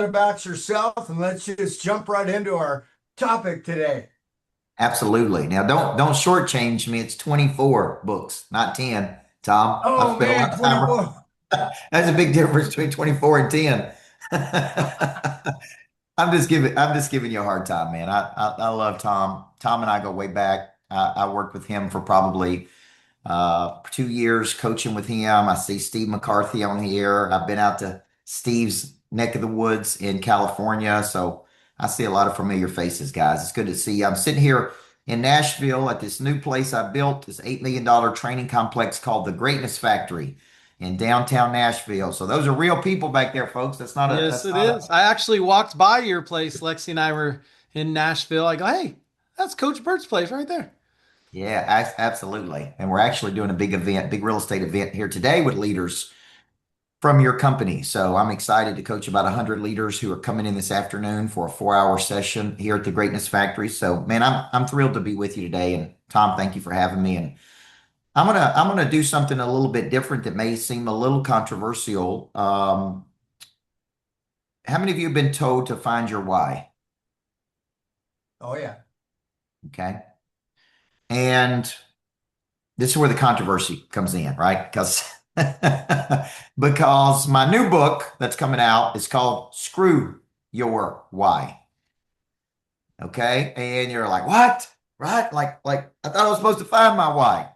about yourself and let's just jump right into our topic today. Absolutely. Now, don't shortchange me. It's 24 books, not 10, Tom. I've Oh spent a man, lot of time. 24. That's a big difference between 24 and 10. I'm just giving you a hard time, man. I love Tom. Tom and I go way back. I worked with him for probably 2 years coaching with him. I see Steve McCarthy on the air. I've been out to Steve's neck of the woods in California. So I see a lot of familiar faces, guys. It's good to see you. I'm sitting here in Nashville at this new place I built, this $8 million training complex called the Greatness Factory in downtown Nashville. So those are real people back there, folks. Yes, That's it not a, is. I actually walked by your place. Lexi and I were in Nashville. I go, hey, that's Coach Bird's place right there. yeah, absolutely. And we're actually doing a big event, big real estate event here today with leaders from your company. So I'm excited to coach about 100 leaders who are coming in this afternoon for a 4-hour session here at the Greatness Factory. So man, I'm thrilled to be with you today. And Tom, thank you for having me. And I'm gonna do something a little bit different that may seem a little controversial. How many of you have been told to find your why? Oh yeah. Okay. And this is where the controversy comes in, right? Because because my new book that's coming out is called Screw Your Why. Okay. And you're like, what? Right? Like I thought I was supposed to find my why.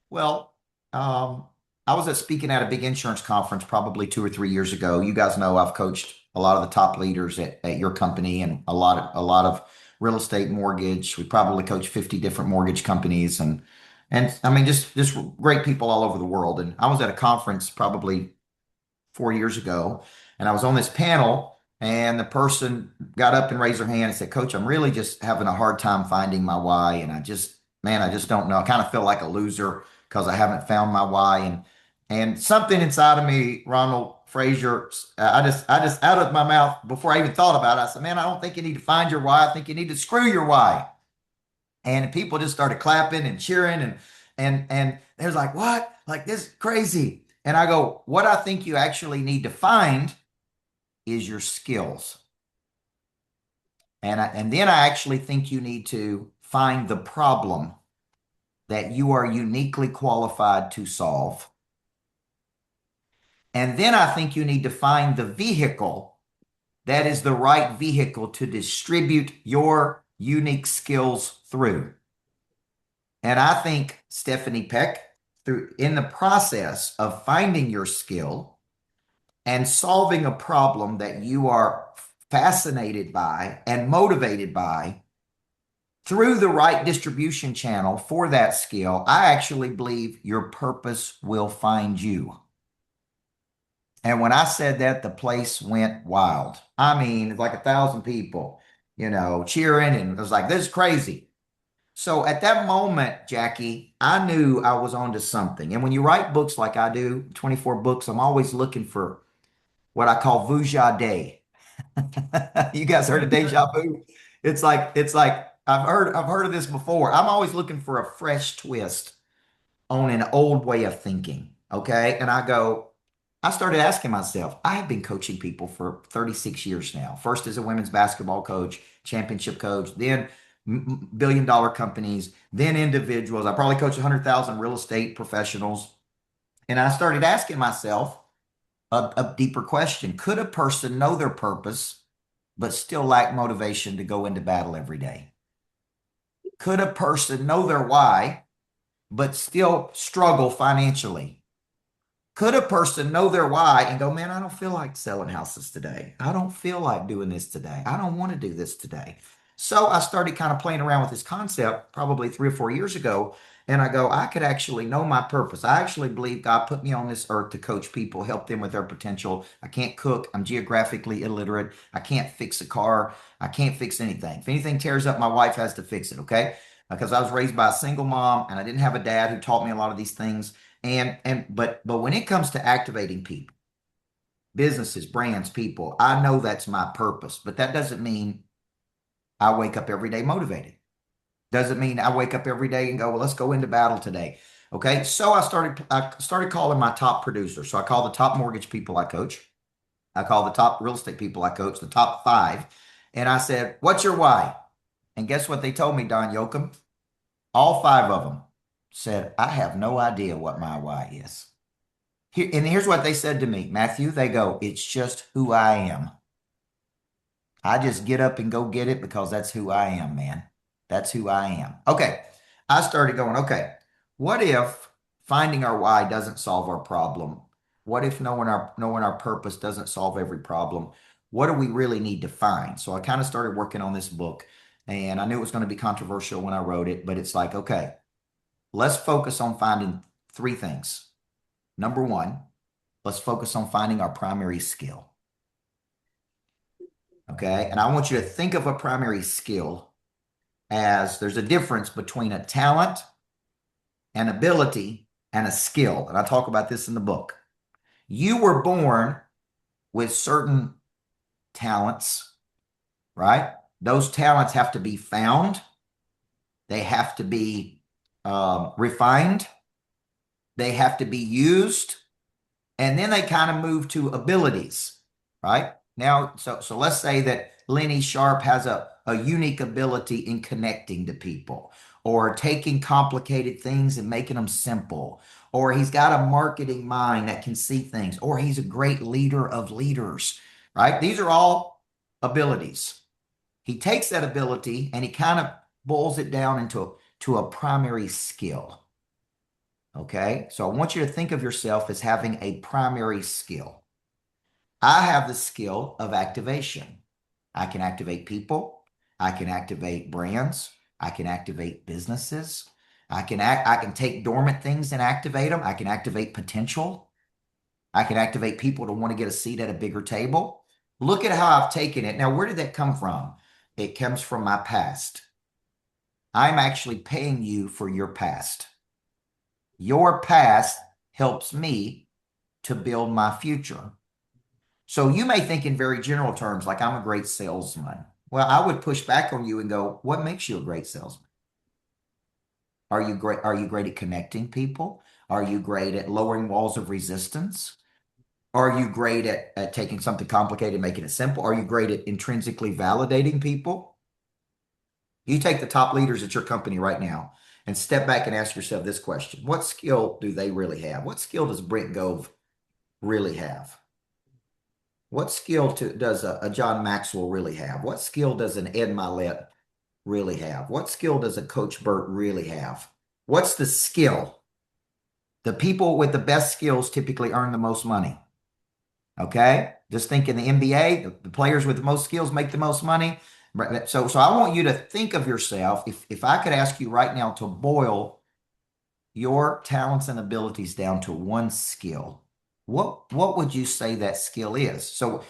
Well, um, I was at speaking at a big insurance conference probably 2 or 3 years ago. You guys know I've coached a lot of the top leaders at your company and a lot of real estate mortgage. We probably coach 50 different mortgage companies and I mean just great people all over the world. And I was at a conference probably 4 years ago, and I was on this panel, and the person got up and raised their hand and said, Coach, I'm really just having a hard time finding my why. And I just don't know. I kind of feel like a loser because I haven't found my why. And something inside of me, Ronald Frazier, I just out of my mouth before I even thought about it, I said, man, I don't think you need to find your why. I think you need to screw your why. And people just started clapping and cheering and they was like, what? Like this is crazy. And I go, what I think you actually need to find is your skills. And then I actually think you need to find the problem that you are uniquely qualified to solve. And then I think you need to find the vehicle that is the right vehicle to distribute your unique skills through. And I think Stephanie Peck, through in the process of finding your skill and solving a problem that you are fascinated by and motivated by through the right distribution channel for that skill, I actually believe your purpose will find you. And when I said that, the place went wild. I mean, like 1,000 people, cheering, and it was like, this is crazy. So at that moment, Jackie, I knew I was onto something. And when you write books like I do, 24 books, I'm always looking for what I call vuja day. You guys heard of deja vu? It's like I've heard of this before. I'm always looking for a fresh twist on an old way of thinking. Okay. And I started asking myself, I have been coaching people for 36 years now. First as a women's basketball coach, championship coach, then billion-dollar companies, then individuals. I probably coached 100,000 real estate professionals. And I started asking myself a deeper question. Could a person know their purpose, but still lack motivation to go into battle every day? Could a person know their why, but still struggle financially? Could a person know their why and go, man, I don't feel like selling houses today. I don't feel like doing this today. I don't want to do this today. So I started kind of playing around with this concept probably 3 or 4 years ago. And I go, I could actually know my purpose. I actually believe God put me on this earth to coach people, help them with their potential. I can't cook. I'm geographically illiterate. I can't fix a car. I can't fix anything. If anything tears up, my wife has to fix it. Okay. Because I was raised by a single mom and I didn't have a dad who taught me a lot of these things. But when it comes to activating people, businesses, brands, people, I know that's my purpose. But that doesn't mean I wake up every day motivated. Doesn't mean I wake up every day and go, well, let's go into battle today. Okay. So I started calling my top producers. So I call the top mortgage people I coach. I call the top real estate people I coach, the top 5. And I said, what's your why? And guess what they told me, Don Yoakum? All 5 of them said, I have no idea what my why is. And here's what they said to me, Matthew. They go, it's just who I am. I just get up and go get it because that's who I am, man. That's who I am. Okay. I started going, okay, what if finding our why doesn't solve our problem? What if knowing our purpose doesn't solve every problem? What do we really need to find? So I kind of started working on this book, and I knew it was going to be controversial when I wrote it, but it's like, okay, let's focus on finding 3 things. Number 1, let's focus on finding our primary skill. Okay. And I want you to think of a primary skill as there's a difference between a talent, an ability, and a skill. And I talk about this in the book. You were born with certain talents, right? Those talents have to be found. They have to be refined. They have to be used. And then they kind of move to abilities, right? Now, so let's say that Lenny Sharp has a unique ability in connecting to people, or taking complicated things and making them simple, or he's got a marketing mind that can see things, or he's a great leader of leaders, right? These are all abilities. He takes that ability and he kind of boils it down into a primary skill. Okay, so I want you to think of yourself as having a primary skill. I have the skill of activation. I can activate people. I can activate brands. I can activate businesses. I can take dormant things and activate them. I can activate potential. I can activate people to want to get a seat at a bigger table. Look at how I've taken it. Now, where did that come from? It comes from my past. I'm actually paying you for your past. Your past helps me to build my future. So you may think in very general terms, like I'm a great salesman. Well, I would push back on you and go, what makes you a great salesman? Are you great? Are you great at connecting people? Are you great at lowering walls of resistance? Are you great at taking something complicated and making it simple? Are you great at intrinsically validating people? You take the top leaders at your company right now and step back and ask yourself this question. What skill do they really have? What skill does Brent Gove really have? What skill does a John Maxwell really have? What skill does an Ed Milet really have? What skill does a Coach Byrd really have? What's the skill? The people with the best skills typically earn the most money. Okay? Just think in the NBA, the players with the most skills make the most money. So I want you to think of yourself, if I could ask you right now to boil your talents and abilities down to one skill, what would you say that skill is? So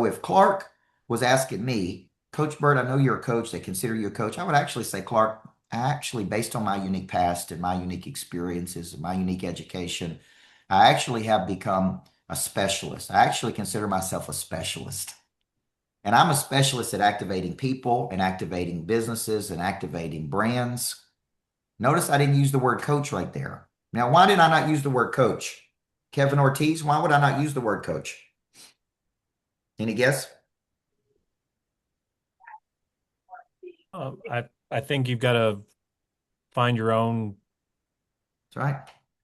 if Clark was asking me, Coach Byrd, I know you're a coach, they consider you a coach, I would actually say, Clark, actually, based on my unique past and my unique experiences and my unique education, I actually have become a specialist. I actually consider myself a specialist. And I'm a specialist at activating people and activating businesses and activating brands. Notice I didn't use the word coach right there. Now, why did I not use the word coach? Kevin Ortiz, why would I not use the word coach? Any guess? I think you've got to find your own That's right.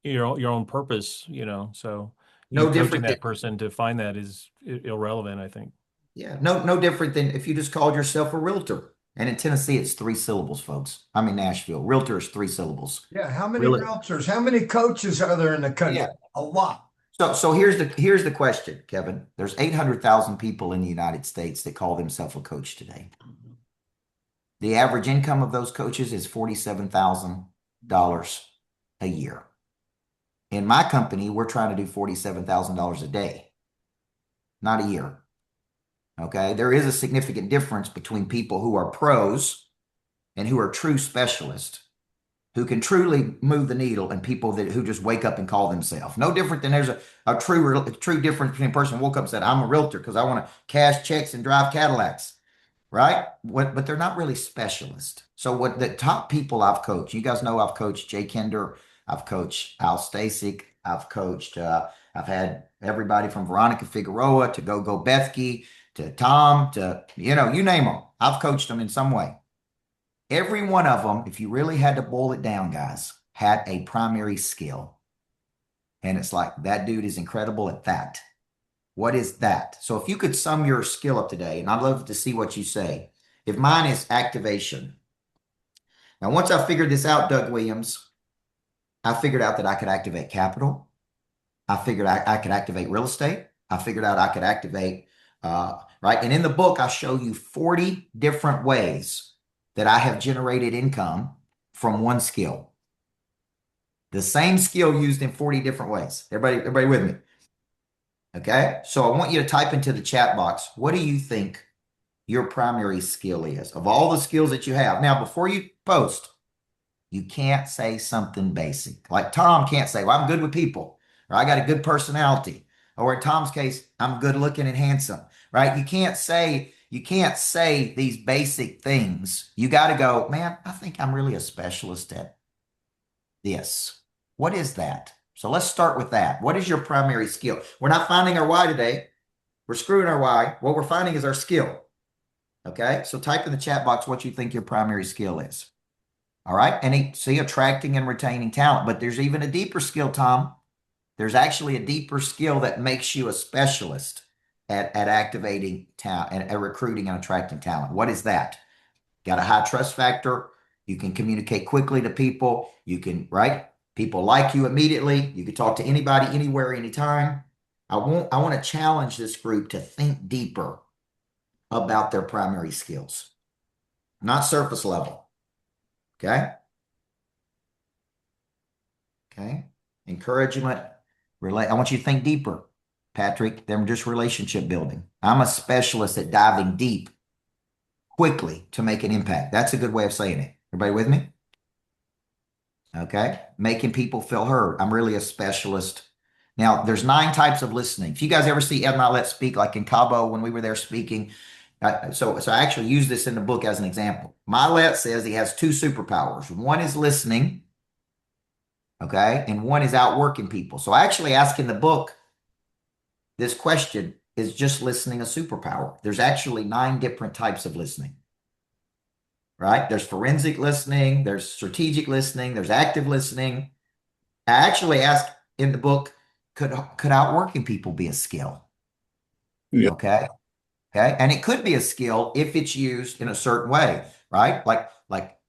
your own purpose, so No you different coaching than, that person to find that is irrelevant, I think. yeah, no different than if you just called yourself a realtor. And in Tennessee, it's 3 syllables, folks. I'm in Nashville. Realtor is 3 syllables. Yeah, how many Really? realtors, how many coaches are there in the country? Yeah. A lot. So here's the question, Kevin. There's 800,000 people in the United States that call themselves a coach today. The average income of those coaches is $47,000 a year. In my company, we're trying to do $47,000 a day, not a year. Okay. There is a significant difference between people who are pros and who are true specialists, who can truly move the needle, and people who just wake up and call themselves. No different than there's a true difference between a person who woke up and said, I'm a realtor because I want to cash checks and drive Cadillacs. Right? But they're not really specialists. So what the top people I've coached, you guys know I've coached Jay Kinder, I've coached Al Stasic, I've coached I've had everybody from Veronica Figueroa to Go Bethke to Tom to, you name them. I've coached them in some way. Every one of them, if you really had to boil it down, guys, had a primary skill. And it's like, that dude is incredible at that. What is that? So if you could sum your skill up today, and I'd love to see what you say. If mine is activation. Now, once I figured this out, Doug Williams, I figured out that I could activate capital. I figured I could activate real estate. I figured out I could activate, right? And in the book, I show you 40 different ways that I have generated income from one skill. The same skill used in 40 different ways. Everybody with me? Okay. So I want you to type into the chat box, what do you think your primary skill is of all the skills that you have? Now, before you post, you can't say something basic. Like Tom can't say, well, I'm good with people, or I got a good personality, or in Tom's case, I'm good looking and handsome, right? You can't say these basic things. You got to go, man, I think I'm really a specialist at this. What is that? So let's start with that. What is your primary skill? We're not finding our why today. We're screwing our why. What we're finding is our skill. Okay. So type in the chat box what you think your primary skill is. All right. And see, attracting and retaining talent. But there's even a deeper skill, Tom. There's actually a deeper skill that makes you a specialist at activating talent and at recruiting and attracting talent. What is that? Got a high trust factor. You can communicate quickly to people. You can, right? People like you immediately. You can talk to anybody, anywhere, anytime. I want to challenge this group to think deeper about their primary skills, not surface level. Okay. Okay. Encouragement. I want you to think deeper, Patrick, than just relationship building. I'm a specialist at diving deep quickly to make an impact. That's a good way of saying it. Everybody with me? Okay. Making people feel heard. I'm really a specialist. Now, there's 9 types of listening. If you guys ever see Ed Milet speak, like in Cabo when we were there speaking, so I actually use this in the book as an example. Milet says he has 2 superpowers. One is listening, okay, and one is outworking people. So I actually ask in the book, this question, is just listening a superpower? There's actually 9 different types of listening. Right? There's forensic listening, there's strategic listening, there's active listening. I actually ask in the book, could outworking people be a skill? Yeah. Okay. And it could be a skill if it's used in a certain way, right? Like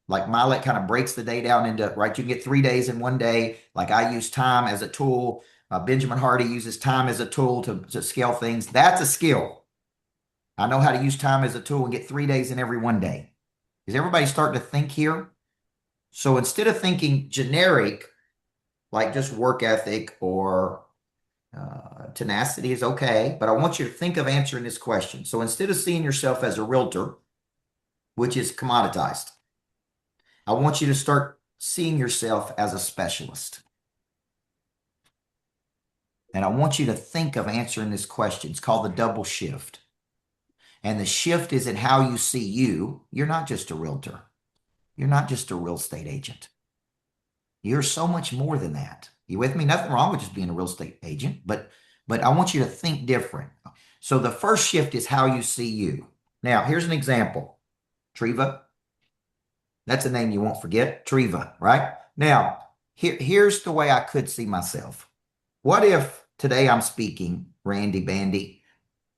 Milet kind of breaks the day down into, right? You can get 3 days in one day. Like I use time as a tool. Benjamin Hardy uses time as a tool to scale things. That's a skill. I know how to use time as a tool and get 3 days in every one day. Is everybody starting to think here? So instead of thinking generic, like just work ethic or tenacity is okay, but I want you to think of answering this question. So instead of seeing yourself as a realtor, which is commoditized, I want you to start seeing yourself as a specialist. And I want you to think of answering this question. It's called the double shift. And the shift is in how you see you. You're not just a realtor. You're not just a real estate agent. You're so much more than that. You with me? Nothing wrong with just being a real estate agent, but I want you to think different. So the first shift is how you see you. Now, here's an example. Treva. That's a name you won't forget. Treva, right? Now, here's the way I could see myself. What if today I'm speaking, Randy Bandy,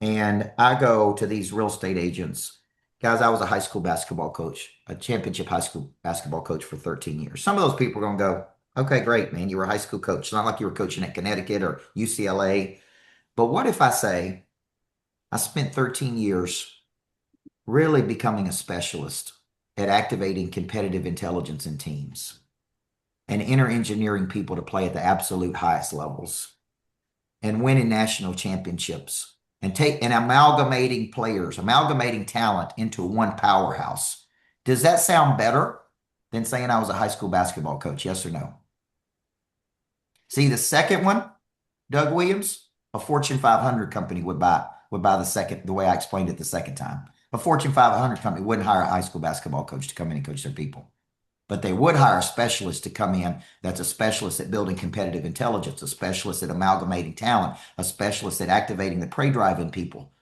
and I go to these real estate agents. Guys, I was a high school basketball coach, a championship high school basketball coach for 13 years. Some of those people are going to go, okay, great, man. You were a high school coach. It's not like you were coaching at Connecticut or UCLA. But what if I say, I spent 13 years really becoming a specialist at activating competitive intelligence in teams and inner engineering people to play at the absolute highest levels and winning national championships and amalgamating players, amalgamating talent into one powerhouse. Does that sound better than saying I was a high school basketball coach? Yes or no? See, the second one, Doug Williams, a Fortune 500 company would buy the way I explained it the second time. A Fortune 500 company wouldn't hire a high school basketball coach to come in and coach their people. But they would hire a specialist to come in that's a specialist at building competitive intelligence, a specialist at amalgamating talent, a specialist at activating the prey drive in people.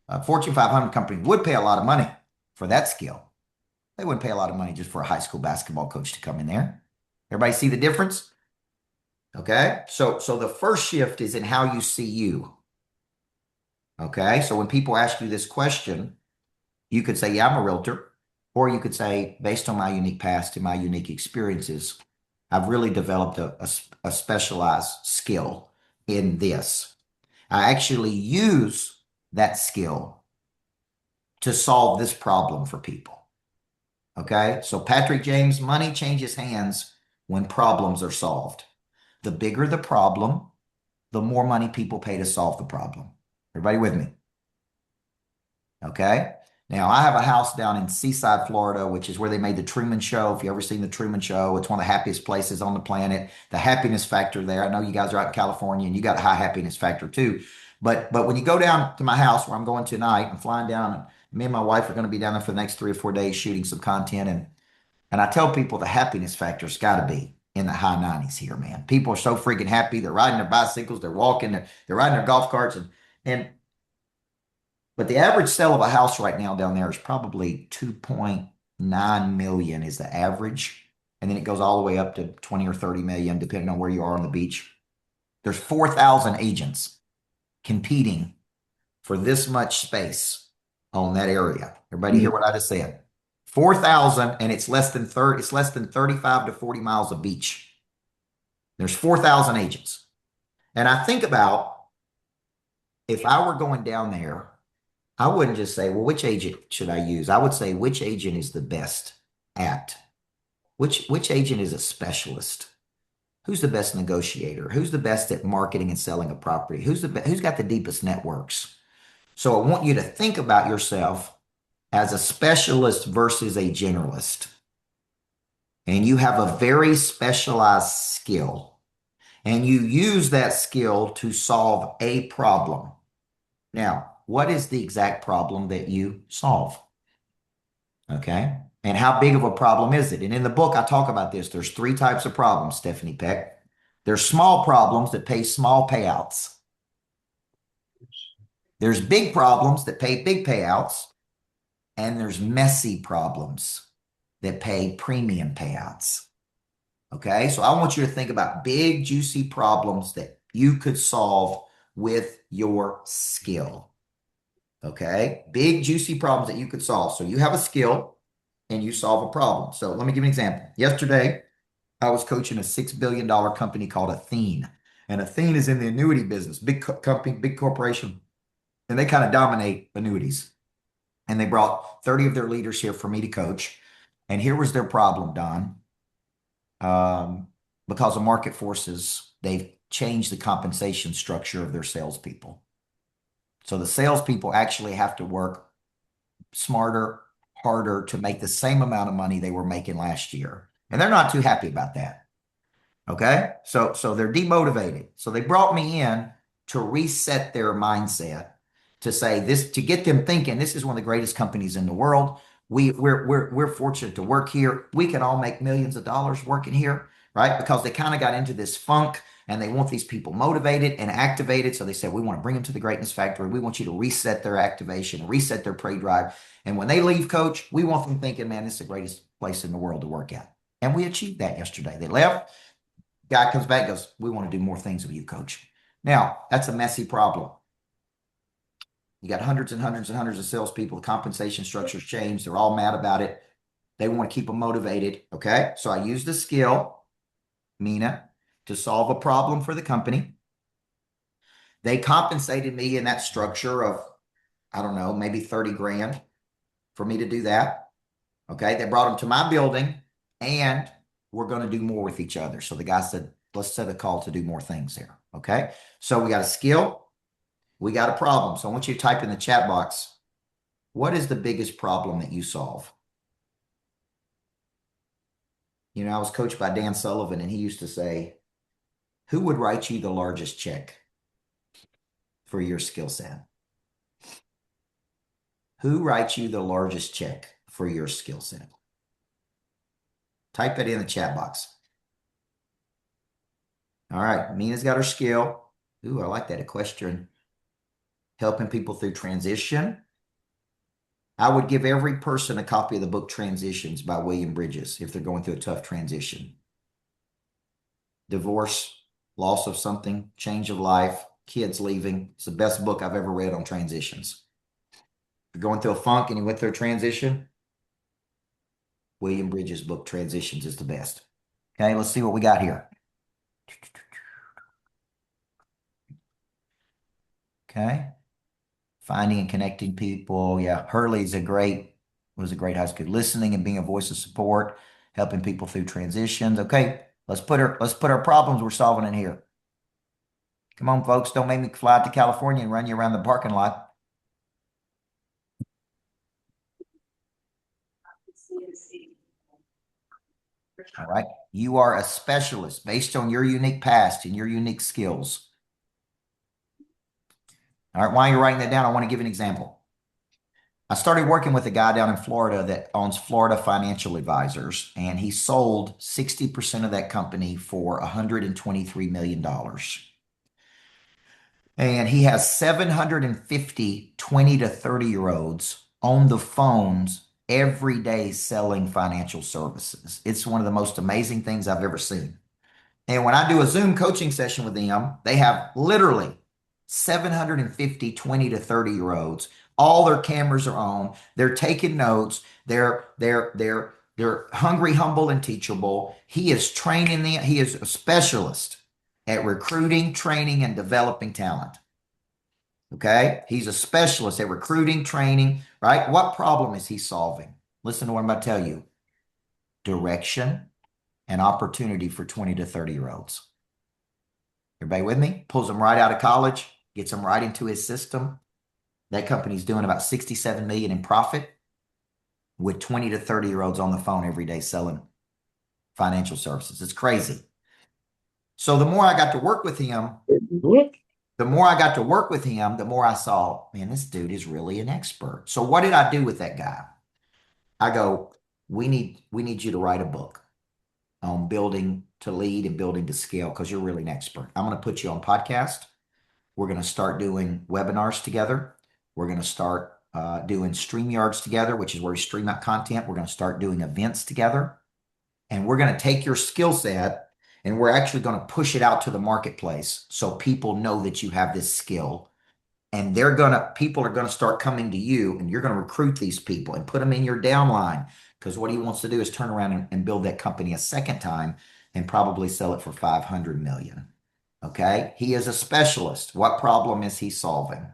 A Fortune 500 company would pay a lot of money for that skill. They wouldn't pay a lot of money just for a high school basketball coach to come in there. Everybody see the difference? Okay. So the first shift is in how you see you. Okay. So when people ask you this question, you could say, yeah, I'm a realtor. Or you could say, based on my unique past and my unique experiences, I've really developed a specialized skill in this. I actually use that skill to solve this problem for people. Okay. So Patrick James, money changes hands when problems are solved. The bigger the problem, the more money people pay to solve the problem. Everybody with me? Okay. Now, I have a house down in Seaside, Florida, which is where they made the Truman Show. If you ever seen the Truman Show, it's one of the happiest places on the planet. The happiness factor there. I know you guys are out in California and you got a high happiness factor too. But when you go down to my house where I'm going tonight, I'm flying down, and me and my wife are going to be down there for the next 3 or 4 days shooting some content. And I tell people the happiness factor's got to be in the high 90s here, man. People are so freaking happy. They're riding their bicycles, they're walking, they're riding their golf carts, and but the average sale of a house right now down there is probably 2.9 million is the average. And then it goes all the way up to 20 or 30 million, depending on where you are on the beach. There's 4,000 agents competing for this much space on that area. Everybody hear what I just said? 4,000, and it's less than 35 to 40 miles of beach. There's 4,000 agents. And I think about if I were going down there, I wouldn't just say, well, which agent should I use? I would say, which agent is the best at? Which agent is a specialist? Who's the best negotiator? Who's the best at marketing and selling a property? Who's got the deepest networks? So I want you to think about yourself as a specialist versus a generalist. And you have a very specialized skill. And you use that skill to solve a problem. Now, what is the exact problem that you solve? Okay. And how big of a problem is it? And in the book, I talk about this. There's 3 types of problems, Stephanie Peck. There's small problems that pay small payouts. There's big problems that pay big payouts. And there's messy problems that pay premium payouts. Okay. So I want you to think about big, juicy problems that you could solve with your skill. Okay. Big, juicy problems that you could solve. So you have a skill and you solve a problem. So let me give you an example. Yesterday, I was coaching a $6 billion company called Athene. And Athene is in the annuity business, big company, big corporation. And they kind of dominate annuities. And they brought 30 of their leaders here for me to coach. And here was their problem, Don. Because of market forces, they've changed the compensation structure of their salespeople. So the salespeople actually have to work smarter, harder to make the same amount of money they were making last year. And they're not too happy about that. Okay. So they're demotivated. So they brought me in to reset their mindset, to say this, to get them thinking, this is one of the greatest companies in the world. We're fortunate to work here. We can all make millions of dollars working here, right? Because they kind of got into this funk and they want these people motivated and activated. So they said, we want to bring them to the greatness factory. We want you to reset their activation, reset their prey drive. And when they leave, coach, we want them thinking, man, this is the greatest place in the world to work at. And we achieved that yesterday. They left. Guy comes back, goes, we want to do more things with you, coach. Now, that's a messy problem. You got hundreds and hundreds and hundreds of salespeople. The compensation structure's changed. They're all mad about it. They want to keep them motivated. Okay. So I used the skill, Mina, to solve a problem for the company. They compensated me in that structure of, I don't know, maybe 30 grand for me to do that. Okay. They brought them to my building and we're going to do more with each other. So the guy said, let's set a call to do more things here. Okay. So we got a skill. We got a problem. So I want you to type in the chat box, what is the biggest problem that you solve? You know, I was coached by Dan Sullivan and he used to say, who would write you the largest check for your skill set? Who writes you the largest check for your skill set? Type it in the chat box. All right. Nina's got her skill. Ooh, I like that equestrian. Helping people through transition. I would give every person a copy of the book Transitions by William Bridges if they're going through a tough transition. Divorce, loss of something, change of life, kids leaving. It's the best book I've ever read on transitions. If you're going through a funk and you went through a transition, William Bridges' book Transitions is the best. Okay, let's see what we got here. Okay. Finding and connecting people. Yeah, Hurley's was a great high school. Listening and being a voice of support, helping people through transitions. Okay, let's put our problems we're solving in here. Come on, folks. Don't make me fly out to California and run you around the parking lot. All right. You are a specialist based on your unique past and your unique skills. All right. While you're writing that down, I want to give an example. I started working with a guy down in Florida that owns Florida Financial Advisors, and he sold 60% of that company for $123 million. And he has 750 20 to 30-year-olds on the phones every day selling financial services. It's one of the most amazing things I've ever seen. And when I do a Zoom coaching session with them, they have literally 750 20 to 30-year-olds. All their cameras are on. They're taking notes. They're hungry, humble, and teachable. He is training them. He is a specialist at recruiting, training, and developing talent. Okay? He's a specialist at recruiting, training, right? What problem is he solving? Listen to what I'm about to tell you. Direction and opportunity for 20 to 30-year-olds. Everybody with me? Pulls them right out of college, gets them right into his system. That company's doing about $67 million in profit with 20 to 30-year-olds on the phone every day selling financial services. It's crazy. So the more I got to work with him, the more I saw, man, this dude is really an expert. So what did I do with that guy? I go, we need you to write a book on building to lead and building to scale because you're really an expert. I'm going to put you on podcast. We're going to start doing webinars together. We're going to start doing StreamYards together, which is where we stream out content. We're going to start doing events together. And we're going to take your skill set and we're actually going to push it out to the marketplace so people know that you have this skill. And people are going to start coming to you and you're going to recruit these people and put them in your downline because what he wants to do is turn around and build that company a second time and probably sell it for $500 million. Okay. He is a specialist. What problem is he solving?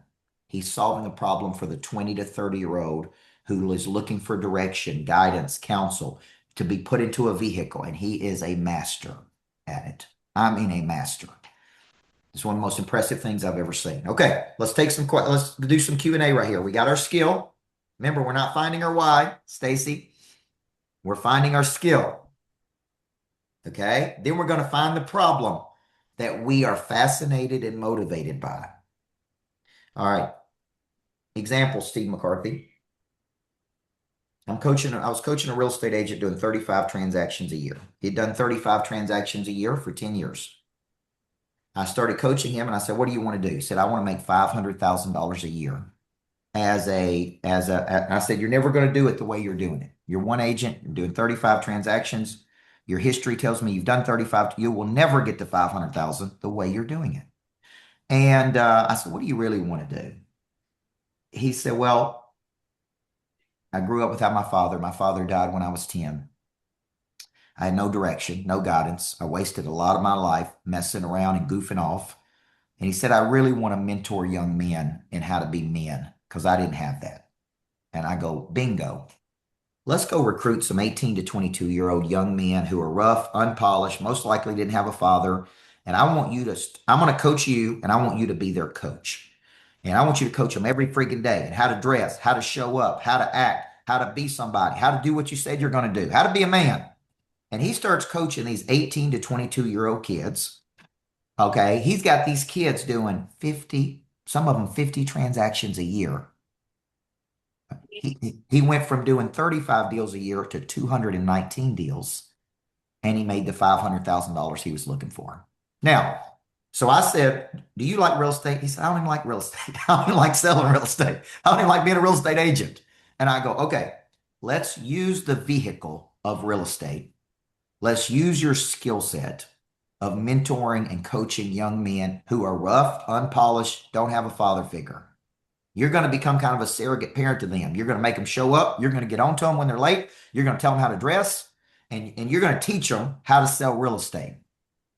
He's solving a problem for the 20 to 30-year-old who is looking for direction, guidance, counsel to be put into a vehicle. And he is a master at it. I mean, a master. It's one of the most impressive things I've ever seen. Okay, let's do some Q&A right here. We got our skill. Remember, we're not finding our why, Stacy. We're finding our skill. Okay, then we're going to find the problem that we are fascinated and motivated by. All right. Example, Steve McCarthy. I was coaching a real estate agent doing 35 transactions a year. He'd done 35 transactions a year for 10 years. I started coaching him and I said, what do you want to do? He said, I want to make $500,000 a year I said, you're never going to do it the way you're doing it. You're one agent, you're doing 35 transactions. Your history tells me you've done 35. You will never get to 500,000 the way you're doing it. And I said, what do you really want to do? He said, well, I grew up without my father. My father died when I was 10. I had no direction, no guidance. I wasted a lot of my life messing around and goofing off. And he said, I really want to mentor young men in how to be men because I didn't have that. And I go, bingo. Let's go recruit some 18 to 22-year-old young men who are rough, unpolished, most likely didn't have a father. And I'm going to coach you and I want you to be their coach. And I want you to coach them every freaking day and how to dress, how to show up, how to act, how to be somebody, how to do what you said you're going to do, how to be a man. And he starts coaching these 18 to 22-year-old kids. Okay. He's got these kids doing 50, some of them 50 transactions a year. He went from doing 35 deals a year to 219 deals and he made the $500,000 he was looking for. Now, so I said, do you like real estate? He said, I don't even like real estate. I don't even like selling real estate. I don't even like being a real estate agent. And I go, okay, let's use the vehicle of real estate. Let's use your skill set of mentoring and coaching young men who are rough, unpolished, don't have a father figure. You're going to become kind of a surrogate parent to them. You're going to make them show up. You're going to get on to them when they're late. You're going to tell them how to dress, and you're going to teach them how to sell real estate.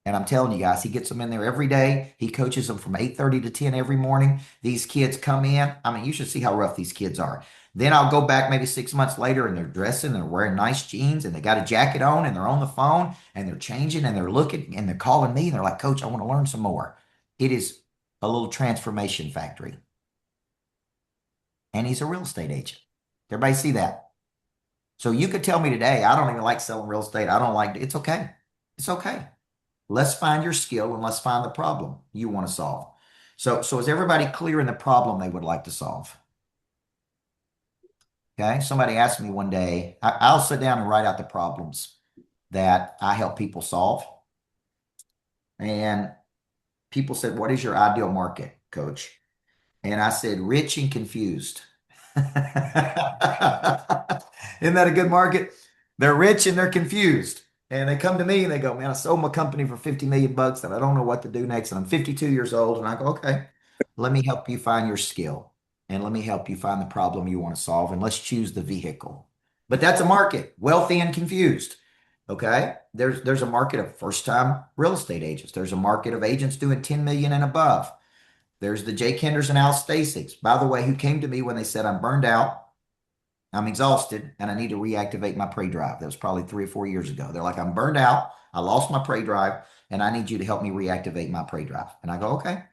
And I'm telling you guys, he gets them in there every day. He coaches them from 8:30 to 10 every morning. These kids come in. I mean, you should see how rough these kids are. Then I'll go back maybe 6 months later and they're dressing, they're wearing nice jeans and they got a jacket on and they're on the phone and they're changing and they're looking and they're calling me and they're like, Coach, I want to learn some more. It is a little transformation factory. And he's a real estate agent. Everybody see that? So you could tell me today, I don't even like selling real estate. I don't like it. It's okay. It's okay. Let's find your skill and let's find the problem you want to solve. So is everybody clear in the problem they would like to solve? Okay. Somebody asked me one day, I'll sit down and write out the problems that I help people solve. And people said, what is your ideal market, Coach? And I said, rich and confused. Isn't that a good market? They're rich and they're confused. And they come to me and they go, man, I sold my company for 50 million bucks and I don't know what to do next. And I'm 52 years old. And I go, okay, let me help you find your skill and let me help you find the problem you want to solve. And let's choose the vehicle. But that's a market, wealthy and confused. Okay. There's a market of first-time real estate agents. There's a market of agents doing 10 million and above. There's the Jake Kenders and Al Stasics, by the way, who came to me when they said, I'm burned out. I'm exhausted and I need to reactivate my prey drive. That was probably 3 or 4 years ago. They're like, I'm burned out. I lost my prey drive and I need you to help me reactivate my prey drive. And I go, okay.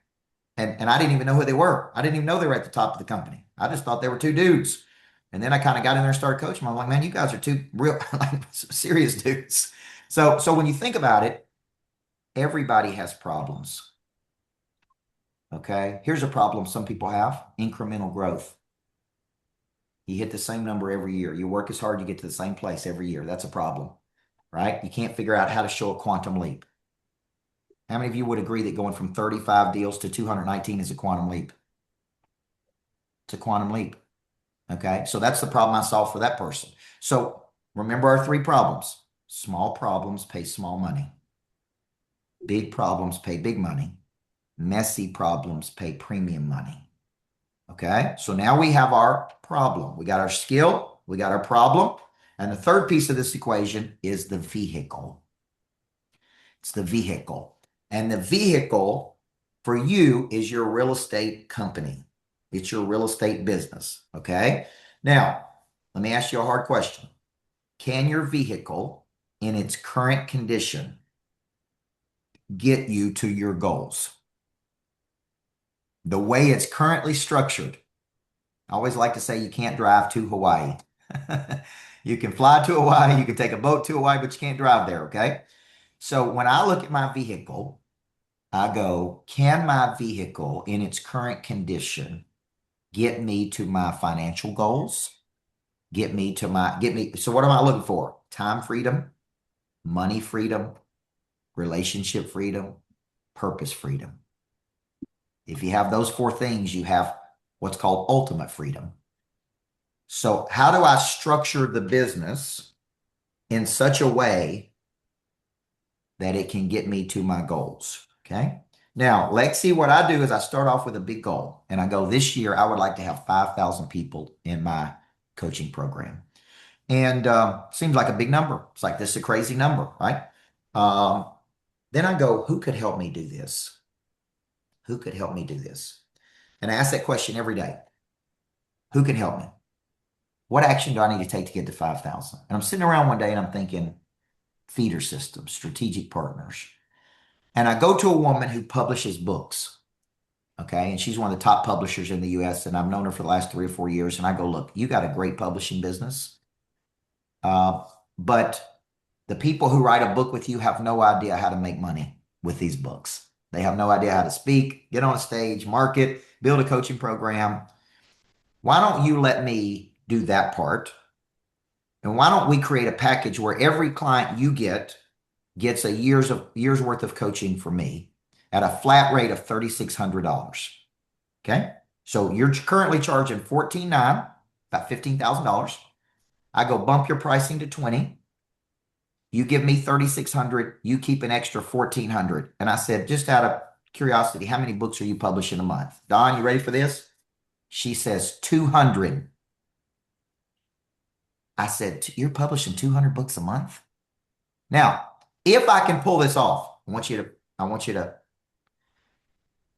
And I didn't even know who they were. I didn't even know they were at the top of the company. I just thought they were two dudes. And then I kind of got in there and started coaching them. I'm like, man, you guys are two real like, serious dudes. So when you think about it, everybody has problems. Okay. Here's a problem some people have: incremental growth. You hit the same number every year. You work as hard, you get to the same place every year. That's a problem, right? You can't figure out how to show a quantum leap. How many of you would agree that going from 35 deals to 219 is a quantum leap? It's a quantum leap. Okay. So that's the problem I solved for that person. So remember our 3 problems. Small problems pay small money. Big problems pay big money. Messy problems pay premium money. Okay, so now we have our problem. We got our skill, we got our problem, and the third piece of this equation is the vehicle. It's the vehicle. And the vehicle for you is your real estate company. It's your real estate business. Okay, now let me ask you a hard question. Can your vehicle in its current condition get you to your goals? The way it's currently structured, I always like to say you can't drive to Hawaii. You can fly to Hawaii, you can take a boat to Hawaii, but you can't drive there, okay? So when I look at my vehicle, I go, can my vehicle in its current condition get me to my financial goals? So what am I looking for? Time freedom, money freedom, relationship freedom, purpose freedom. If you have those 4 things, you have what's called ultimate freedom. So how do I structure the business in such a way that it can get me to my goals? Okay. Now, Lexi, what I do is I start off with a big goal and I go, this year, I would like to have 5,000 people in my coaching program. And seems like a big number. It's like, this is a crazy number, right? Then I go, who could help me do this? Who could help me do this? And I ask that question every day. Who can help me? What action do I need to take to get to 5,000? And I'm sitting around one day and I'm thinking, feeder systems, strategic partners. And I go to a woman who publishes books. Okay. And she's one of the top publishers in the US. And I've known her for the last 3 or 4 years. And I go, look, you got a great publishing business. But the people who write a book with you have no idea how to make money with these books. They have no idea how to speak, get on a stage, market, build a coaching program. Why don't you let me do that part? And why don't we create a package where every client you get gets a year's worth of coaching from me at a flat rate of $3,600. Okay. So you're currently charging $14,900, about $15,000. I go bump your pricing to 20. You give me 3,600. You keep an extra 1,400. And I said, just out of curiosity, how many books are you publishing a month? Don, you ready for this? She says 200. I said, you're publishing 200 books a month? Now, if I can pull this off, I want you to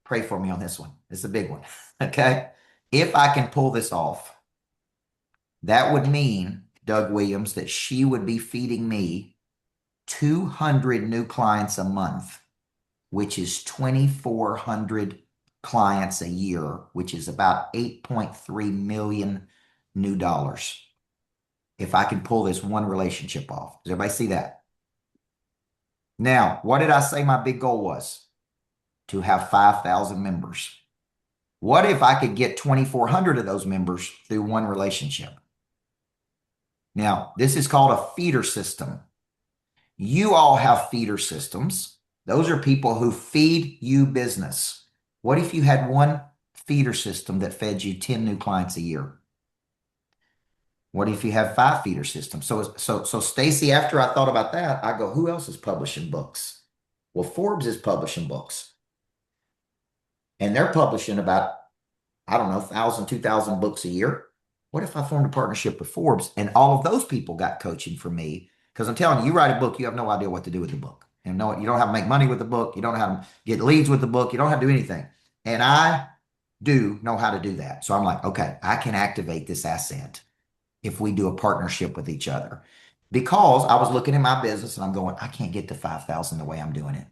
pray for me on this one. It's a big one. Okay. If I can pull this off, that would mean, Doug Williams, that she would be feeding me 200 new clients a month, which is 2,400 clients a year, which is about 8.3 million new dollars. If I can pull this one relationship off. Does everybody see that? Now, what did I say my big goal was? To have 5,000 members. What if I could get 2,400 of those members through one relationship? Now, this is called a feeder system. You all have feeder systems. Those are people who feed you business. What if you had one feeder system that fed you 10 new clients a year? What if you have 5 feeder systems? So Stacy, after I thought about that, I go, who else is publishing books? Well, Forbes is publishing books. And they're publishing about, I don't know, 1,000, 2,000 books a year. What if I formed a partnership with Forbes and all of those people got coaching from me? Because I'm telling you, you write a book, you have no idea what to do with the book. And no, you don't have to make money with the book. You don't know how to get leads with the book. You don't have to do anything. And I do know how to do that. So I'm like, okay, I can activate this asset if we do a partnership with each other. Because I was looking at my business and I'm going, I can't get to 5,000 the way I'm doing it.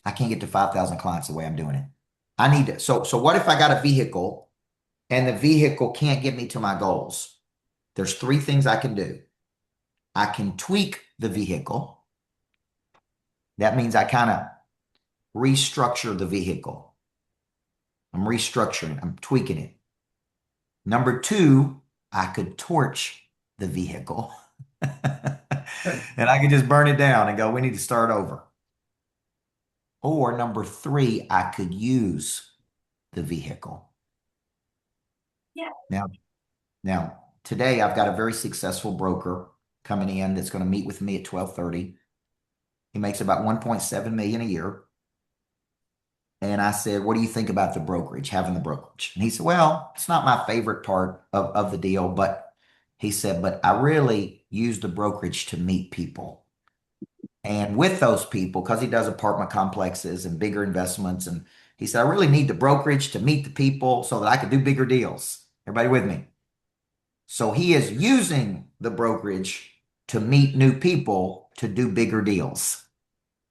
I can't get to 5,000 clients the way I'm doing it. I need to. So what if I got a vehicle and the vehicle can't get me to my goals? There's 3 things I can do. I can tweak the vehicle. That means I kind of restructure the vehicle. I'm restructuring it. I'm tweaking it. Number 2, I could torch the vehicle. And I could just burn it down and go, we need to start over. Or number 3, I could use the vehicle. Yeah. Now, today I've got a very successful broker coming in that's going to meet with me at 12:30. He makes about 1.7 million a year. And I said, what do you think about the brokerage, having the brokerage? And he said, well, it's not my favorite part of the deal, but he said, but I really use the brokerage to meet people. And with those people, because he does apartment complexes and bigger investments, and he said, I really need the brokerage to meet the people so that I could do bigger deals. Everybody with me? So he is using the brokerage to meet new people to do bigger deals.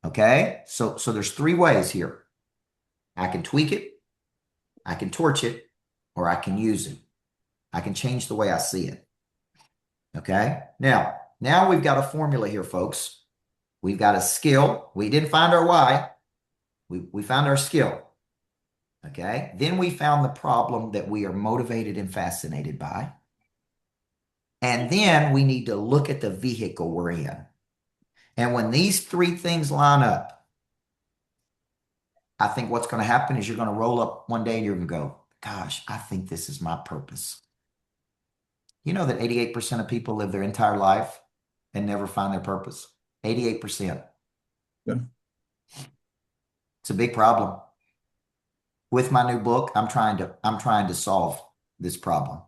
Okay? So there's 3 ways here. I can tweak it, I can torch it, or I can use it. I can change the way I see it. Okay? Now we've got a formula here, folks. We've got a skill. We didn't find our why. We found our skill. Okay? Then we found the problem that we are motivated and fascinated by. And then we need to look at the vehicle we're in. And when these 3 things line up, I think what's going to happen is you're going to roll up one day and you're going to go, gosh, I think this is my purpose. You know that 88% of people live their entire life and never find their purpose? 88%. Yeah. It's a big problem. With my new book, I'm trying to solve this problem.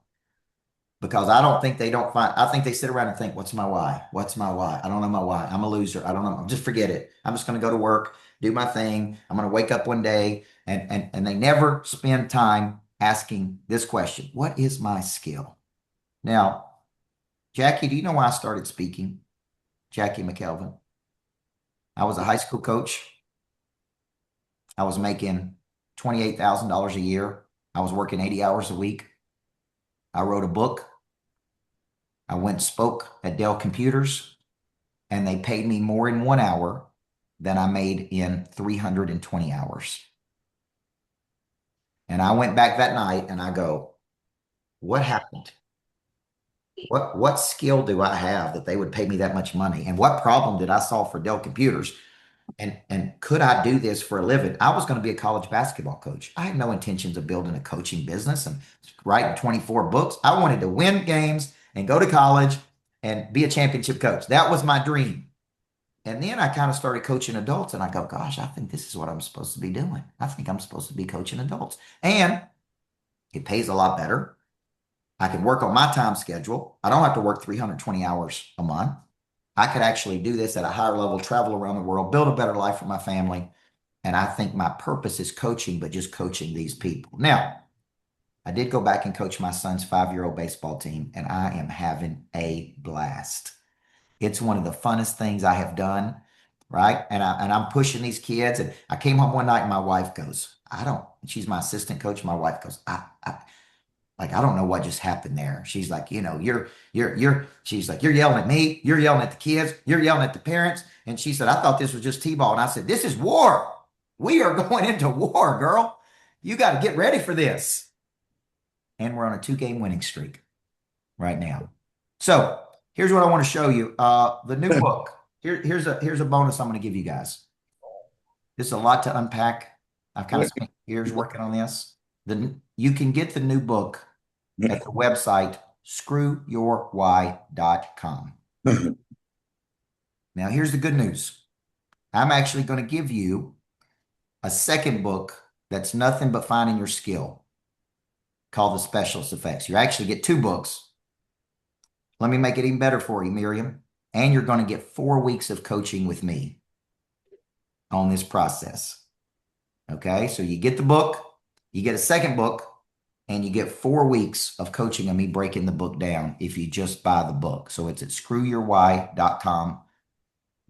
Because I don't think I think they sit around and think, what's my why? What's my why? I don't know my why. I'm a loser. I don't know. Just forget it. I'm just going to go to work, do my thing. I'm going to wake up one day and they never spend time asking this question. What is my skill? Now, Jackie, do you know why I started speaking? Jackie McKelvin. I was a high school coach. I was making $28,000 a year. I was working 80 hours a week. I wrote a book. I went and spoke at Dell Computers, and they paid me more in 1 hour than I made in 320 hours. And I went back that night and I go, what happened? What skill do I have that they would pay me that much money? And what problem did I solve for Dell Computers? And could I do this for a living? I was going to be a college basketball coach. I had no intentions of building a coaching business and writing 24 books. I wanted to win games and go to college and be a championship coach. That was my dream. And then I kind of started coaching adults and I go, gosh, I think this is what I'm supposed to be doing. I think I'm supposed to be coaching adults. And it pays a lot better. I can work on my time schedule. I don't have to work 320 hours a month. I could actually do this at a higher level, travel around the world, build a better life for my family. And I think my purpose is coaching, but just coaching these people. Now, I did go back and coach my son's 5-year-old baseball team, and I am having a blast. It's one of the funnest things I have done, right? And I'm pushing these kids. And I came home one night and my wife goes, I don't, she's my assistant coach. My wife goes, I don't know what just happened there. She's like, she's like, you're yelling at me. You're yelling at the kids. You're yelling at the parents. And she said, I thought this was just T-ball. And I said, this is war. We are going into war, girl. You got to get ready for this. And we're on a 2-game winning streak right now. So here's what I want to show you. The new book. Here's a bonus I'm going to give you guys. This is a lot to unpack. I've kind of spent years working on this. You can get the new book at the website screwyourwhy.com. Now, here's the good news. I'm actually going to give you a second book that's nothing but finding your skill called The Specialist Effects. You actually get 2 books. Let me make it even better for you, Miriam. And you're going to get 4 weeks of coaching with me on this process. Okay, so you get the book, you get a second book, and you get 4 weeks of coaching of me breaking the book down if you just buy the book. So it's at screwyourwhy.com.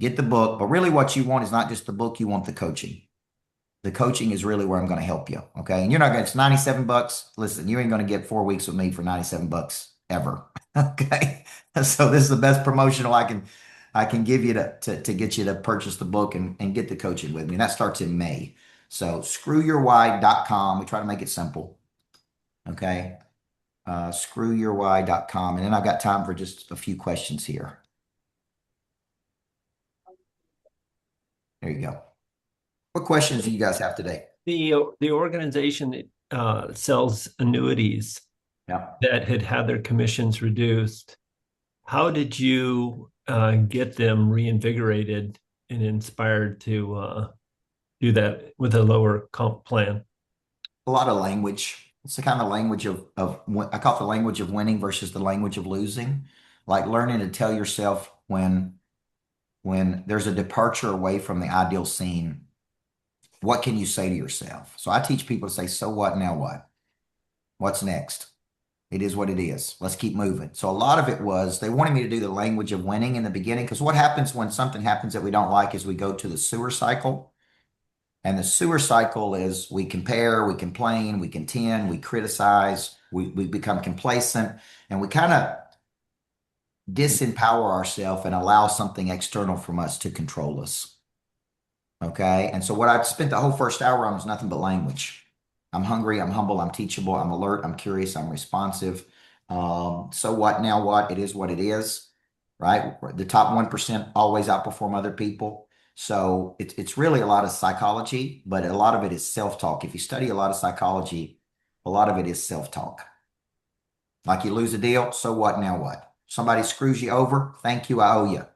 Get the book, but really what you want is not just the book, you want the coaching. The coaching is really where I'm going to help you, okay? And you're not going to, it's 97 bucks. Listen, you ain't going to get 4 weeks with me for 97 bucks ever, okay? So this is the best promotional I can give you to get you to purchase the book and get the coaching with me. And that starts in May. So screwyourwhy.com. We try to make it simple. Okay. Screwyourwhy.com. And then I've got time for just a few questions here. There you go. What questions do you guys have today? The organization that sells annuities Yeah. that had their commissions reduced. How did you get them reinvigorated and inspired to do that with a lower comp plan? A lot of language. It's the kind of language of I call it the language of winning versus the language of losing. Like learning to tell yourself when there's a departure away from the ideal scene, what can you say to yourself? So I teach people to say, so what, now what? What's next? It is what it is. Let's keep moving. So a lot of it was they wanted me to do the language of winning in the beginning, because what happens when something happens that we don't like is we go to the sewer cycle. And the sewer cycle is we compare, we complain, we contend, we criticize, we become complacent, and we kind of disempower ourselves and allow something external from us to control us. Okay. And so what I spent the whole first hour on was nothing but language. I'm hungry, I'm humble, I'm teachable, I'm alert, I'm curious, I'm responsive. So what, now what? It is what it is, right? The top 1% always outperform other people. So it's really a lot of psychology, but a lot of it is self-talk. If you study a lot of psychology, a lot of it is self-talk. Like you lose a deal, so what, now what? Somebody screws you over, thank you, I owe you.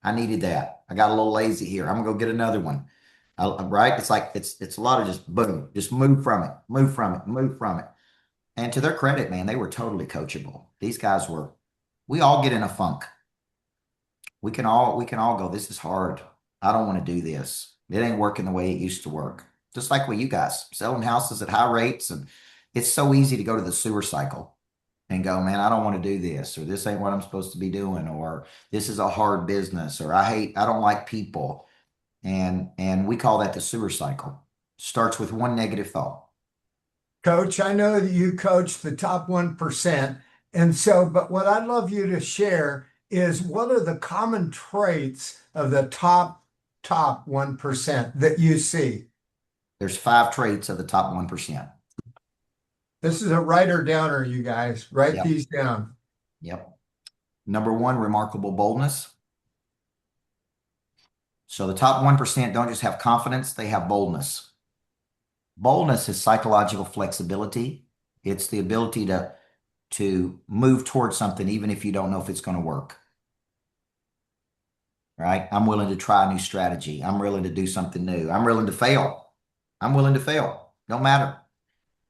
I needed that. I got a little lazy here. I'm gonna go get another one. Right? It's like it's a lot of just boom, just move from it, move from it, move from it. And to their credit, man, they were totally coachable. These guys were. We all get in a funk. We can all go, this is hard. I don't want to do this. It ain't working the way it used to work. Just like with you guys, selling houses at high rates, and it's so easy to go to the sewer cycle and go, man, I don't want to do this, or this ain't what I'm supposed to be doing, or this is a hard business, or I don't like people. And we call that the sewer cycle. Starts with one negative thought. Coach, I know that you coach the top 1%. And so, but what I'd love you to share is what are the common traits of the top 1% that you see? There's 5 traits of the top 1%. This is a writer downer, you guys. Write Yep. these down. Yep. Number one, remarkable boldness. So the top 1% don't just have confidence, they have boldness. Boldness is psychological flexibility. It's the ability to move towards something even if you don't know if it's going to work. Right? I'm willing to try a new strategy. I'm willing to do something new. I'm willing to fail. I'm willing to fail. Don't matter.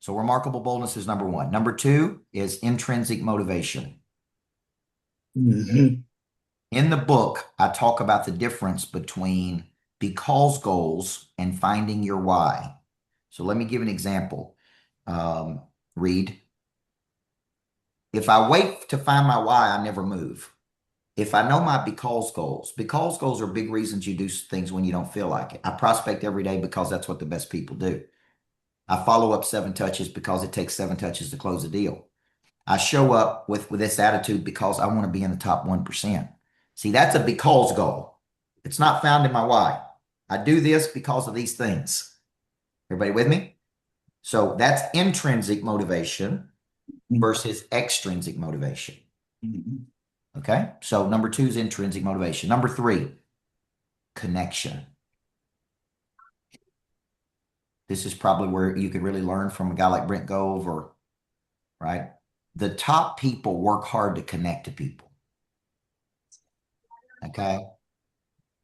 So remarkable boldness is number one. Number two is intrinsic motivation. Mhm. In the book, I talk about the difference between because goals and finding your why. So let me give an example. Reed, if I wait to find my why, I never move. If I know my because goals are big reasons you do things when you don't feel like it. I prospect every day because that's what the best people do. I follow up 7 touches because it takes 7 touches to close a deal. I show up with this attitude because I want to be in the top 1%. See, that's a because goal. It's not found in my why. I do this because of these things. Everybody with me? So that's intrinsic motivation versus extrinsic motivation. Mhm. Okay? So number 2 is intrinsic motivation. Number 3, connection. This is probably where you could really learn from a guy like Brent Gove or, right? The top people work hard to connect to people. Okay?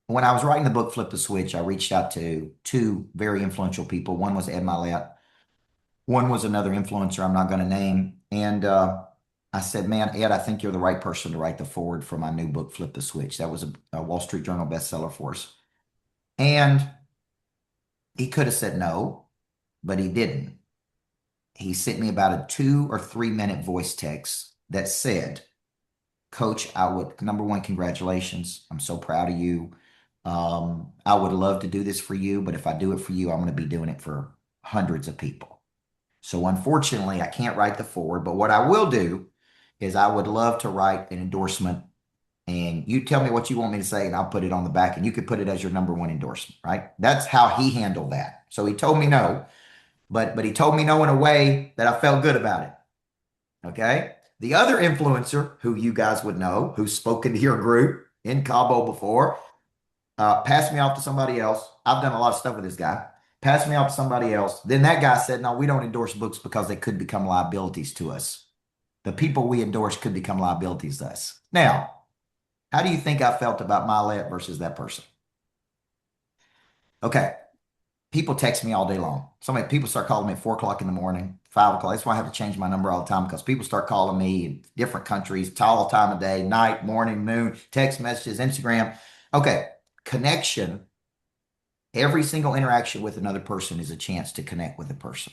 When I was writing the book, Flip the Switch, I reached out to 2 very influential people. One was Ed Mylett. One was another influencer I'm not going to name. And I said, man, Ed, I think you're the right person to write the foreword for my new book, Flip the Switch. That was a Wall Street Journal bestseller for us. And he could have said no, but he didn't. He sent me about a 2 or 3 minute voice text that said, Coach, number one, congratulations. I'm so proud of you. I would love to do this for you, but if I do it for you, I'm going to be doing it for hundreds of people. So unfortunately, I can't write the foreword, but what I will do is I would love to write an endorsement, and you tell me what you want me to say and I'll put it on the back, and you could put it as your number one endorsement, right? That's how he handled that. So he told me no, but he told me no in a way that I felt good about it. Okay. The other influencer who you guys would know, who's spoken to your group in Cabo before, passed me off to somebody else. I've done a lot of stuff with this guy. Passed me off to somebody else. Then that guy said, no, we don't endorse books because they could become liabilities to us. The people we endorse could become liabilities to us. Now, how do you think I felt about Mylett versus that person? Okay. People text me all day long. People start calling me at 4 o'clock in the morning, 5 o'clock. That's why I have to change my number all the time, because people start calling me in different countries, all time of day, night, morning, noon, text messages, Instagram. Okay. Connection. Every single interaction with another person is a chance to connect with a person,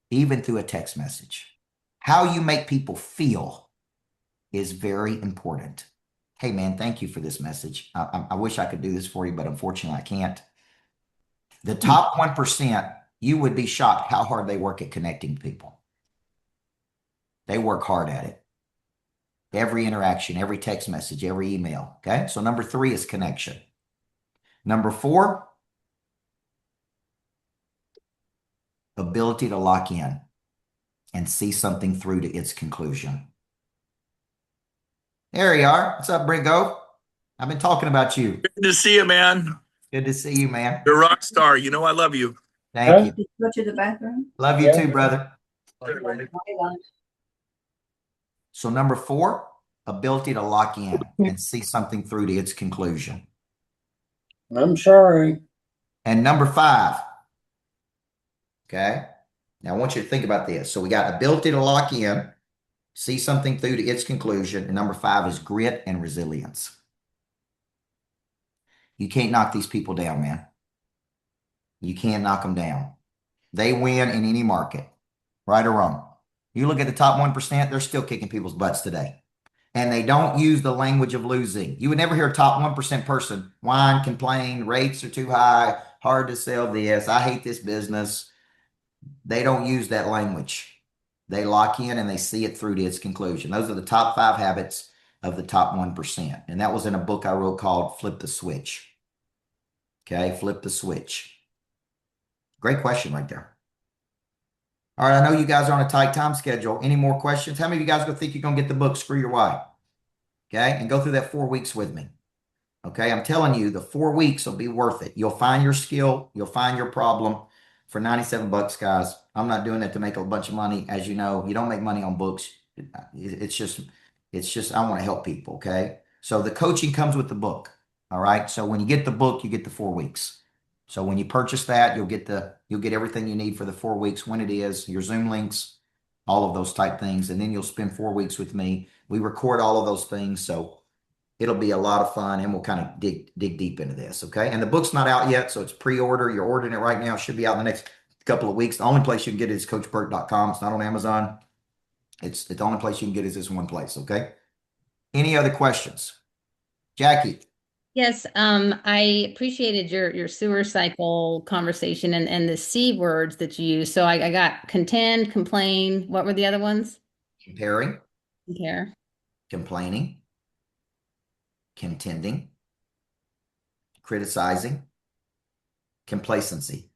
even through a text message. How you make people feel is very important. Hey, man, thank you for this message. I wish I could do this for you, but unfortunately, I can't. The top 1%, you would be shocked how hard they work at connecting people. They work hard at it. Every interaction, every text message, every email. Okay. So number 3 is connection. Number 4, ability to lock in and see something through to its conclusion. There you are. What's up, Bringo? I've been talking about you. Good to see you, man. Good to see you, man. You're a rock star. You know I love you. Thank you. Did you go to the bathroom? Love you too, brother. Okay. So number 4, ability to lock in and see something through to its conclusion. I'm sorry. And number 5, okay? Now I want you to think about this. So we got ability to lock in, see something through to its conclusion, and number 5 is grit and resilience. You can't knock these people down, man. You can't knock them down. They win in any market, right or wrong. You look at the top 1%, they're still kicking people's butts today. And they don't use the language of losing. You would never hear a top 1% person whine, complain, rates are too high, hard to sell this, I hate this business. They don't use that language. They lock in and they see it through to its conclusion. Those are the top 5 habits of the top 1%. And that was in a book I wrote called Flip the Switch. Okay, Flip the Switch. Great question right there. All right, I know you guys are on a tight time schedule. Any more questions? How many of you guys think you're going to get the book, Screw Your Why? Okay. And go through that 4 weeks with me. Okay. I'm telling you, the 4 weeks will be worth it. You'll find your skill. You'll find your problem for 97 bucks, guys. I'm not doing it to make a bunch of money. As you know, you don't make money on books. It's just, I want to help people. Okay. So the coaching comes with the book. All right. So when you get the book, you get the 4 weeks. So when you purchase that, you'll get everything you need for the 4 weeks, when it is, your Zoom links, all of those type things. And then you'll spend 4 weeks with me. We record all of those things. So it'll be a lot of fun, and we'll kind of dig deep into this. Okay. And the book's not out yet. So it's pre-order. You're ordering it right now. It should be out in the next couple of weeks. The only place you can get it is coachbyrd.com. It's not on Amazon. It's the only place you can get it is this one place. Okay. Any other questions? Jackie. Yes, I appreciated your sewer cycle conversation and the C words that you use. So I got contend, complain. What were the other ones? Comparing, Compare. complaining, contending, criticizing, complacency.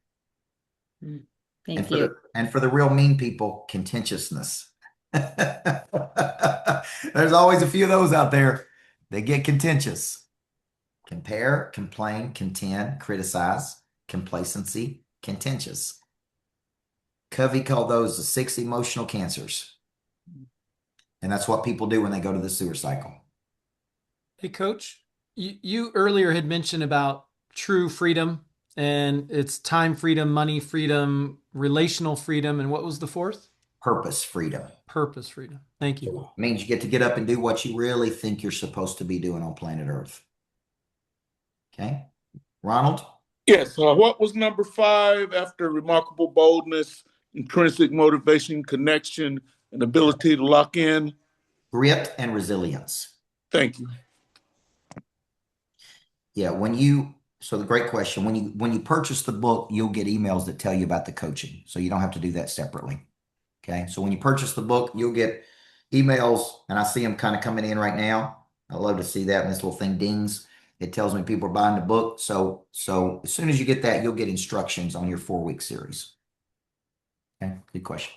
Thank you. And for the real mean people, contentiousness. There's always a few of those out there. They get contentious. Compare, complain, contend, criticize, complacency, contentious. Covey called those the 6 emotional cancers. And that's what people do when they go to the sewer cycle. Hey, Coach, you earlier had mentioned about true freedom, and it's time freedom, money freedom, relational freedom, and what was the fourth? Purpose freedom. Purpose freedom. Thank you. It means you get up and do what you really think you're supposed to be doing on planet Earth. Okay. Ronald? Yes. What was number 5 after remarkable boldness, intrinsic motivation, connection, and ability to lock in? Grit and resilience. Thank you. Yeah. So the great question, when you purchase the book, you'll get emails that tell you about the coaching. So you don't have to do that separately. Okay. So when you purchase the book, you'll get emails, and I see them kind of coming in right now. I love to see that. And this little thing dings. It tells me people are buying the book. So as soon as you get that, you'll get instructions on your 4-week series. Okay. Good question.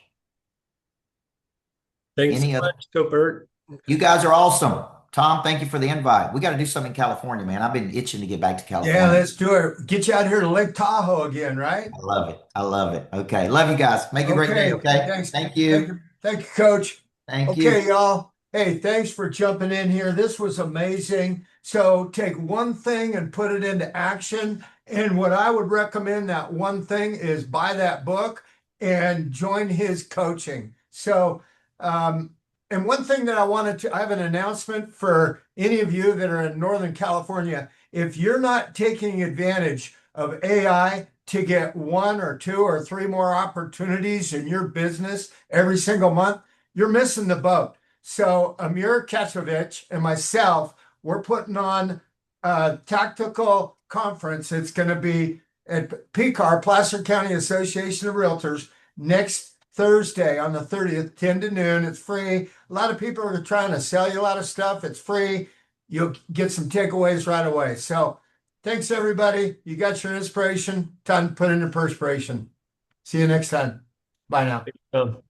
Thanks Any so other- much, Byrd. You guys are awesome. Tom, thank you for the invite. We got to do something in California, man. I've been itching to get back to California. Yeah, let's do it. Get you out here to Lake Tahoe again, right? I love it. I love it. Okay. Love you guys. Make a great day. Okay. Thanks. Thank you. Thank you, Coach. Thank you. Okay, y'all. Hey, thanks for jumping in here. This was amazing. So take one thing and put it into action. And what I would recommend, that one thing, is buy that book and join his coaching. So, and one thing that I have an announcement for any of you that are in Northern California. If you're not taking advantage of AI to get 1 or 2 or 3 more opportunities in your business every single month, you're missing the boat. So Amir Kachevich and myself, we're putting on a tactical conference. It's going to be at PCAR, Placer County Association of Realtors, next Thursday on the 30th, 10 to noon. It's free. A lot of people are trying to sell you a lot of stuff. It's free. You'll get some takeaways right away. So thanks, everybody. You got your inspiration. Time to put into perspiration. See you next time. Bye now.